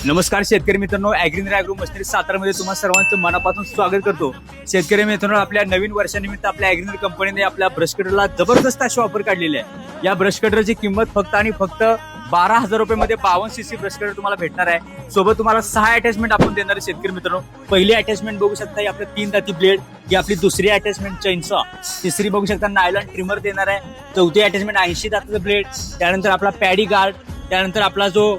नमस्कार शेतकरी मित्रांनो, ॲग्रीनर ॲग्रो मशिनरी सातारामध्ये तुम्हा सर्वांचं मनापासून स्वागत करतो। शेतकरी मित्रांनो, आपल्या नवीन वर्षानिमित्त आपल्या ॲग्रीनर कंपनीने आपल्या ब्रश कटरला जबरदस्त अशी ऑफर काढलेली आहे। या ब्रश कटरची किंमत फक्त आणि फक्त 12,000 रुपयामध्ये 52cc ब्रश कटर तुम्हाला भेटणार आहे। सोबत तुम्हाला 6 अटॅचमेंट आपण देणार आहे। शेतकरी मित्रांनो, पहिली अटॅचमेंट बघू शकता, ही आपली 3 दाती ब्लेड, ही आपली दुसरी अटॅचमेंट चैनसॉ, तिसरी बघू शकता नायलॉन ट्रिमर देणार आहे, चौथी अटॅचमेंट 80 दाताचं ब्लेड, त्यानंतर आपला पॅडी गार्ड, त्यानंतर आपला जो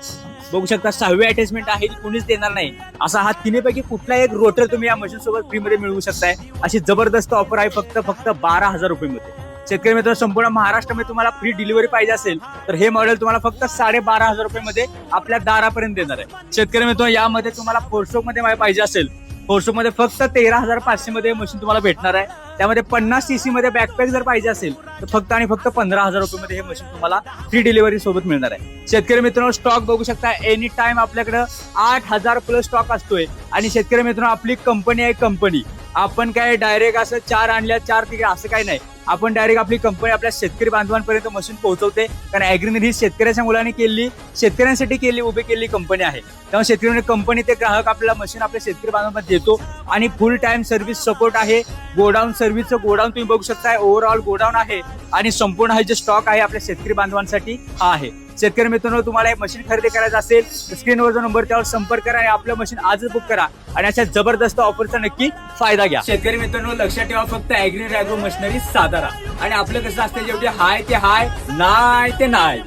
बघू शकता 6वी अटॅचमेंट आहे ती कुणीच देणार नाही। असा हा तिन्हीपैकी कुठला एक रोटर तुम्ही या मशीन सोबत फ्री मध्ये मिळवू शकताय। अशी जबरदस्त ऑफर आहे फक्त 12,000 रुपयामध्ये। शेतकरी मित्र, संपूर्ण महाराष्ट्रामध्ये तुम्हाला फ्री डिलिव्हरी पाहिजे असेल तर हे मॉडेल तुम्हाला फक्त 12,500 रुपयामध्ये आपल्या दारापर्यंत देणार आहे। शेतकरी मित्र, यामध्ये तुम्हाला फोरस्ट्रोक मध्ये पाहिजे असेल, फोरस्ट्रोक मध्ये फक्त 13,500 मध्ये मशीन तुम्हाला भेटणार आहे। त्यामध्ये 50cc मध्ये बॅकपॅक जर पाहिजे असेल तर फक्त आणि फक्त 15,000 रुपयामध्ये हे मशीन तुम्हाला फ्री डिलिव्हरी सोबत मिळणार आहे। शेतकरी मित्रांनो, स्टॉक बघू शकता, एनी टाइम आपल्याकडे 8,000 प्लस स्टॉक असतोय। आणि शेतकरी मित्रांनो, आपली कंपनी आहे कंपनी, आपण काय डायरेक्ट असं 4 आणल्या 4 तिकडे असं काही नाही। आपण डायरेक्ट आपली कंपनी आपल्या शेतकरी बांधवांपर्यंत मशीन पोहोचवते, कारण ॲग्रीनर ही शेतकऱ्याच्या मुलांनी केली, शेतकऱ्यांसाठी केली, उभी केली कंपनी आहे। त्यामुळे शेतकरी कंपनी ते ग्राहक आपल्याला मशीन आपल्या शेतकरी बांधवांमध्ये देतो आणि फुल टाइम सर्व्हिस सपोर्ट आहे। गोडाऊन सर्व्हिसचं गोडाऊन तुम्ही बघू शकता, ओव्हरऑल गोडाऊन आहे आणि संपूर्ण हा जे स्टॉक आहे आपल्या शेतकरी बांधवांसाठी हा आहे। शेतकरी मित्रांनो, तुम्हाला एक मशीन खरेदी करायचं असेल तर स्क्रीनवर जो नंबर त्यावर संपर्क करा आणि आपलं मशीन आजच बुक करा आणि अशा जबरदस्त ऑफरचा नक्की फायदा घ्या। शेतकरी मित्रांनो, लक्षात ठेवा, फक्त ॲग्रीनर ॲग्रो मशिनरी सातारा। आणि आपलं कसं असतं, जेवढे हाय ते हाय, नाही ते नाही।